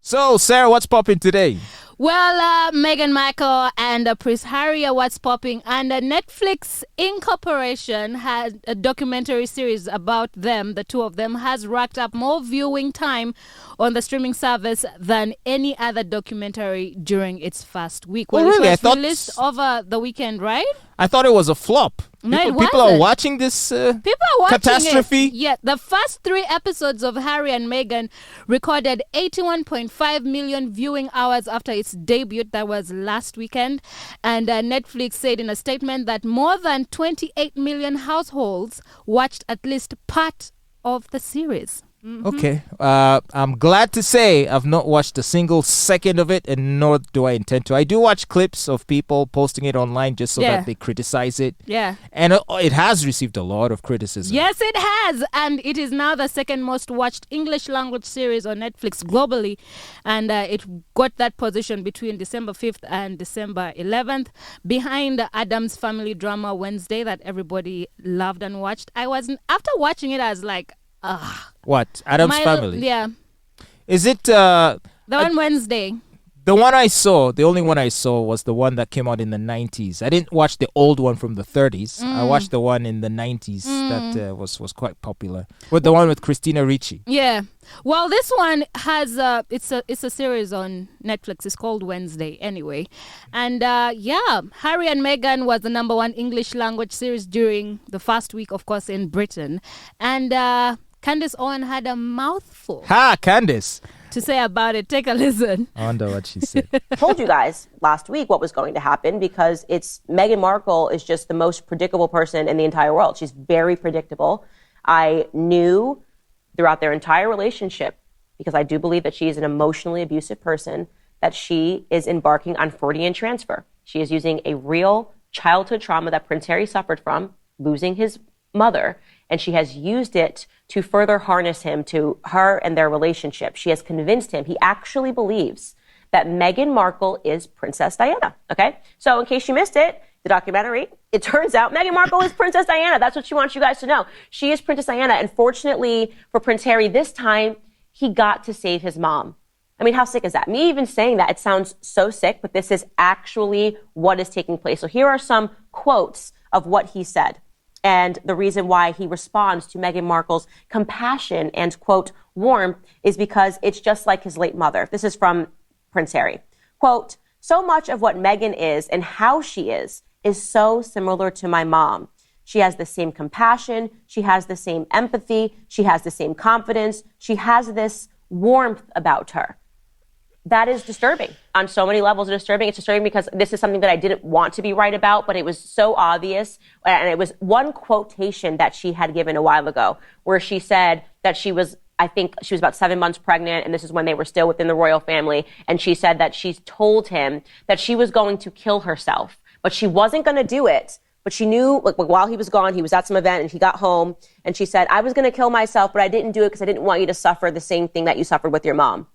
So, Sarah, what's popping today? Well, Meghan Markle and Prince Harry are what's popping, and Netflix Incorporation has a documentary series about them. The two of them has racked up more viewing time on the streaming service than any other documentary during its first week. Oh, Well, really? it was released over the weekend, right? I thought it was a flop. No, People are watching this People are watching catastrophe. it. Yeah, the first 3 episodes of Harry and Meghan recorded 81.5 million viewing hours after its debut. That was last weekend. And Netflix said in a statement that more than 28 million households watched at least part of the series. Mm-hmm. Okay. I'm glad to say I've not watched a single second of it, and nor do I intend to. I do watch clips of people posting it online just so that they criticize it. Yeah. And it has received a lot of criticism. Yes, it has. And it is now the second most watched English language series on Netflix globally. And it got that position between December 5th and December 11th, behind Addams Family drama Wednesday that everybody loved and watched. After watching it, I was like, ugh. What? Addams Family? Yeah. Is it... the one Wednesday. The one I saw, the only one I saw was the one that came out in the 90s. I didn't watch the old one from the 30s. I watched the one in the 90s that was quite popular. With the one with Christina Ricci. Yeah. Well, this one has it's a series on Netflix. It's called Wednesday anyway. And Harry and Meghan was the number 1 English language series during the first week, of course, in Britain. And Candace Owens had a mouthful Candace. to say about it. Take a listen. I wonder what she said. Told you guys last week what was going to happen because Meghan Markle is just the most predictable person in the entire world. She's very predictable. I knew throughout their entire relationship, because I do believe that she is an emotionally abusive person, that she is embarking on Freudian transfer. She is using a real childhood trauma that Prince Harry suffered from, losing his mother, and she has used it to further harness him to her and their relationship. She has convinced him. He actually believes that Meghan Markle is Princess Diana, okay? So in case you missed it, the documentary, it turns out Meghan Markle is Princess Diana. That's what she wants you guys to know. She is Princess Diana, and fortunately for Prince Harry, this time, he got to save his mom. I mean, how sick is that? Me even saying that, it sounds so sick, but this is actually what is taking place. So here are some quotes of what he said. And the reason why he responds to Meghan Markle's compassion and, quote, warmth is because it's just like his late mother. This is from Prince Harry. Quote, so much of what Meghan is and how she is so similar to my mom. She has the same compassion. She has the same empathy. She has the same confidence. She has this warmth about her. That is disturbing on so many levels. It's disturbing because this is something that I didn't want to be right about, but it was so obvious. And it was one quotation that she had given a while ago where she said that I think she was about 7 months pregnant, and this is when they were still within the royal family. And she said that she told him that she was going to kill herself, but she wasn't going to do it. But she knew, like, while he was gone, he was at some event and he got home and she said, I was going to kill myself, but I didn't do it because I didn't want you to suffer the same thing that you suffered with your mom.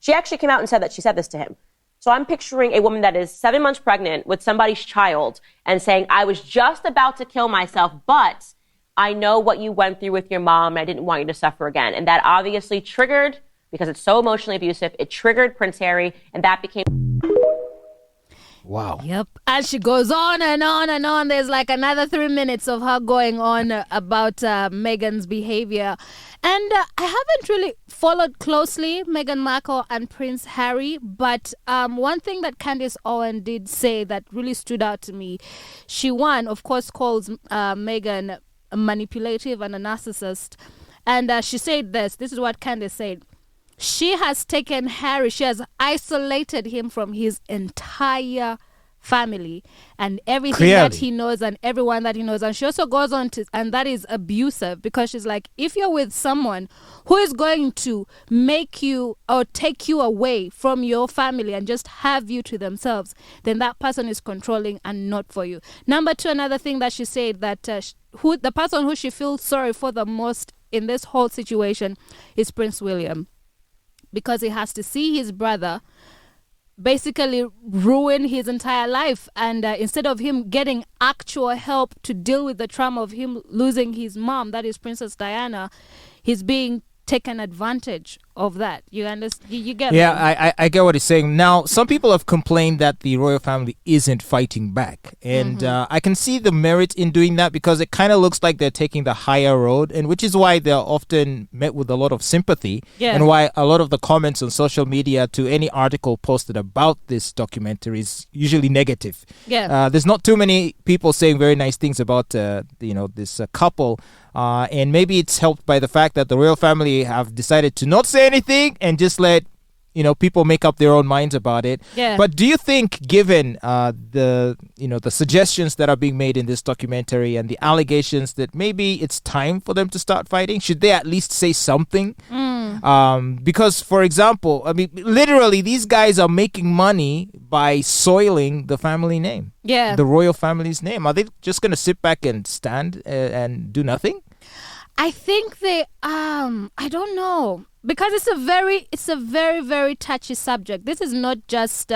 She actually came out and said that she said this to him. So I'm picturing a woman that is 7 months pregnant with somebody's child and saying, I was just about to kill myself, but I know what you went through with your mom and I didn't want you to suffer again. And that obviously triggered, because it's so emotionally abusive, it triggered Prince Harry, and that became... Wow. Yep. And she goes on and on and on. There's like another 3 minutes of her going on about Meghan's behavior. And I haven't really followed closely Meghan Markle and Prince Harry, but one thing that Candace Owens did say that really stood out to me, she, of course, calls Meghan manipulative and a narcissist. And she said this is what Candace said. She has taken Harry, she has isolated him from his entire family and everything that he knows and everyone that he knows. And she also goes on to, and that is abusive, because she's like, if you're with someone who is going to make you or take you away from your family and just have you to themselves, then that person is controlling and not for you. Number two, another thing that she said, that the person who she feels sorry for the most in this whole situation is Prince William, because he has to see his brother basically ruin his entire life. And instead of him getting actual help to deal with the trauma of him losing his mom, that is Princess Diana, he's being taken advantage of that. You understand? You get me? Yeah, I get what he's saying. Now, some people have complained that the royal family isn't fighting back. And I can see the merit in doing that because it kind of looks like they're taking the higher road, and which is why they're often met with a lot of sympathy. Yeah. And why a lot of the comments on social media to any article posted about this documentary is usually negative. Yeah. There's not too many people saying very nice things about this couple. And maybe it's helped by the fact that the royal family have decided to not say anything and just let people make up their own minds about it. Yeah. But do you think, given the suggestions that are being made in this documentary and the allegations, that maybe it's time for them to start fighting? Should they at least say something? Because, for example, I mean, literally, these guys are making money by soiling the family name. Yeah. The royal family's name. Are they just going to sit back and stand and do nothing? I think they I don't know, because it's a very, very touchy subject. This is not just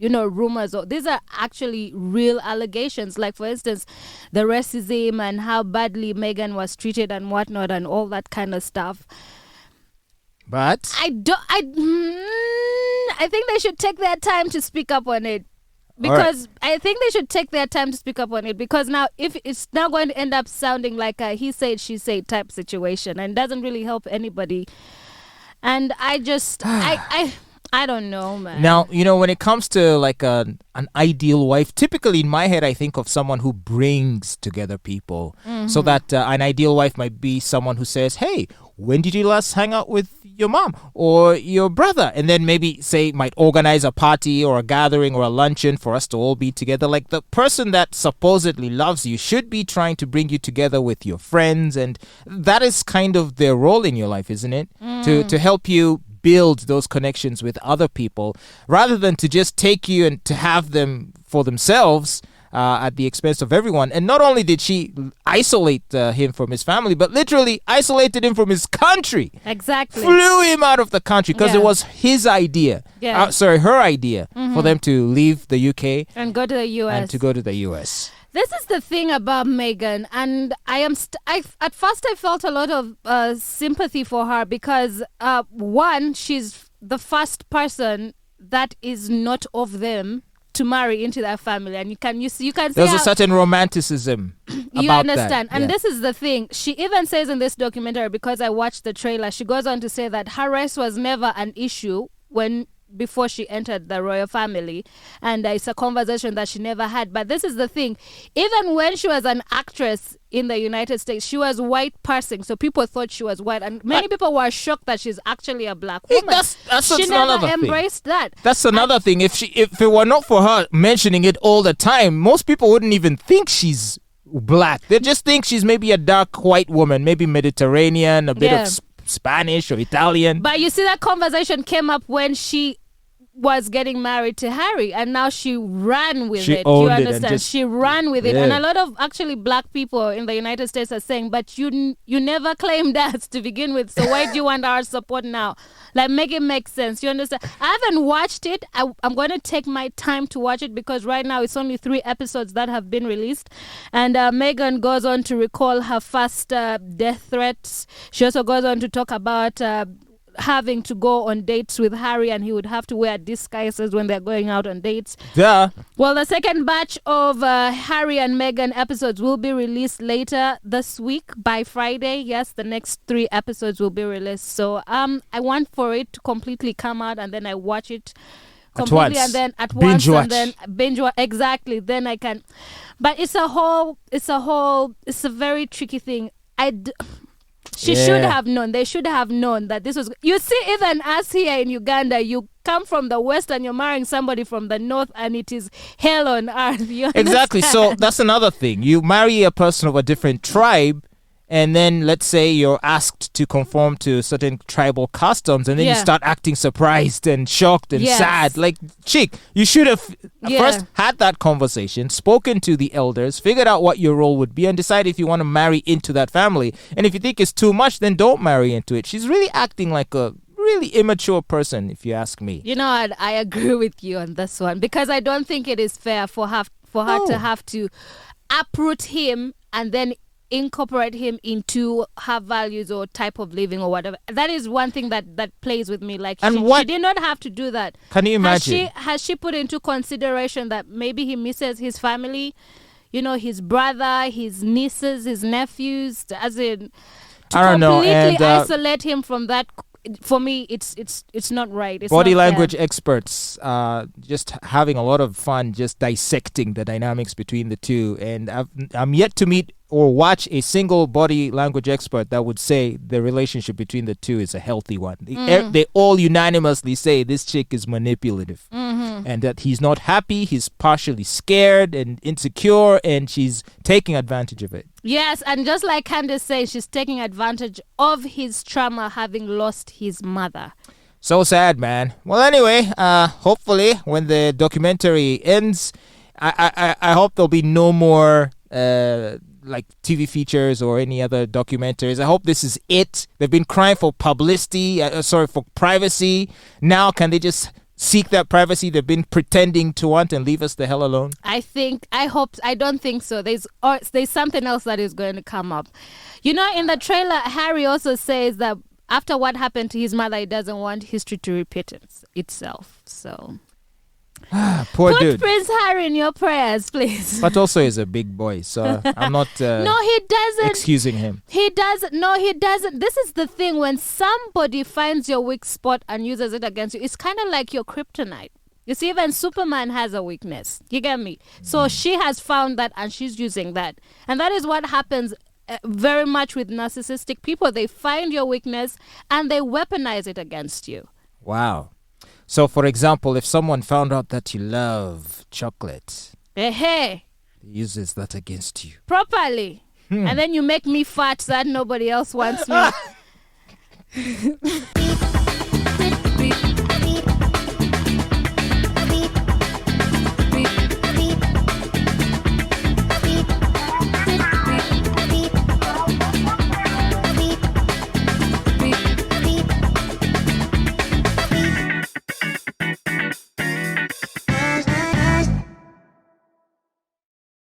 rumors, or these are actually real allegations, like for instance the racism and how badly Meghan was treated and whatnot and all that kind of stuff. But I think they should take their time to speak up on it. Because I think they should take their time to speak up on it, because now if it's now going to end up sounding like a he said, she said type situation, and doesn't really help anybody. And I just, I don't know, man. Now, when it comes to like an ideal wife, typically in my head, I think of someone who brings together people. So that an ideal wife might be someone who says, hey, when did you last hang out with your mom or your brother? And then maybe might organize a party or a gathering or a luncheon for us to all be together. Like, the person that supposedly loves you should be trying to bring you together with your friends. And that is kind of their role in your life, isn't it? To help you build those connections with other people, rather than to just take you and to have them for themselves at the expense of everyone. And not only did she isolate him from his family, but literally isolated him from his country. Exactly. Flew him out of the country because it was his idea. Yeah. Her idea for them to leave the UK and go to the US. And to go to the US. This is the thing about Meghan, and at first I felt a lot of sympathy for her because one, she's the first person that is not of them to marry into their family, and you can see there's a certain romanticism you about understand that. And yeah. This is the thing, she even says in this documentary, because I watched the trailer, she goes on to say that her race was never an issue before she entered the royal family, and it's a conversation that she never had. But this is the thing, even when she was an actress in the United States, she was white passing, so people thought she was white, and many people were shocked that she's actually a black woman. She never embraced that. That's another thing. If it were not for her mentioning it all the time, most people wouldn't even think she's black. They just think she's maybe a dark white woman, maybe Mediterranean, a bit of Spanish or Italian. But you see, that conversation came up when she was getting married to Harry, and now she ran with it. You understand? She ran with it. And a lot of actually black people in the United States are saying, but you never claimed us to begin with, so why do you want our support now? Like, make it make sense. You understand? I haven't watched it. I'm going to take my time to watch it, because right now it's only 3 episodes that have been released. And Meghan goes on to recall her first death threats. She also goes on to talk about having to go on dates with Harry, and he would have to wear disguises when they're going out on dates. Duh. Well, the second batch of Harry and Meghan episodes will be released later this week by Friday. Yes, the next 3 episodes will be released. So I want for it to completely come out, and then I watch it completely, and then at once, and then binge watch. Exactly. Then I can. But it's a very tricky thing. She should have known. They should have known that this was... You see, even us here in Uganda, you come from the West and you're marrying somebody from the North, and it is hell on earth. Exactly. So that's another thing. You marry a person of a different tribe, and then let's say you're asked to conform to certain tribal customs, and then you start acting surprised and shocked and sad. Like, chick, you should have first had that conversation, spoken to the elders, figured out what your role would be, and decide if you want to marry into that family. And if you think it's too much, then don't marry into it. She's really acting like a really immature person, if you ask me. You know, I agree with you on this one, because I don't think it is fair for her to have to uproot him and then incorporate him into her values or type of living or whatever. That is one thing that plays with me. Like, she did not have to do that. Can you imagine? Has she put into consideration that maybe he misses his family, his brother, his nieces, his nephews, as in to I don't know. And isolate him from that. For me, it's not right. It's body not language fair. experts just having a lot of fun just dissecting the dynamics between the two, and I'm yet to meet or watch a single body language expert that would say the relationship between the two is a healthy one. They all unanimously say this chick is manipulative, and that he's not happy, he's partially scared and insecure, and she's taking advantage of it. Yes, and just like Candace says, she's taking advantage of his trauma, having lost his mother. So sad, man. Well, anyway, hopefully when the documentary ends, I hope there'll be no more like TV features or any other documentaries. I hope this is it. They've been crying for publicity, for privacy. Now can they just seek that privacy they've been pretending to want and leave us the hell alone? I don't think so. There's something else that is going to come up. In the trailer, Harry also says that after what happened to his mother, he doesn't want history to repeat itself. So poor put dude. Prince Harry in your prayers, please. But also he's a big boy, so I'm not no, he doesn't excusing him. He doesn't. This is the thing, when somebody finds your weak spot and uses it against you, it's kind of like your kryptonite. You see, even Superman has a weakness. You get me? So she has found that and she's using that. And that is what happens very much with narcissistic people. They find your weakness and they weaponize it against you. Wow. So, for example, if someone found out that you love chocolate, he uses that against you. Properly. And then you make me fat so that nobody else wants me.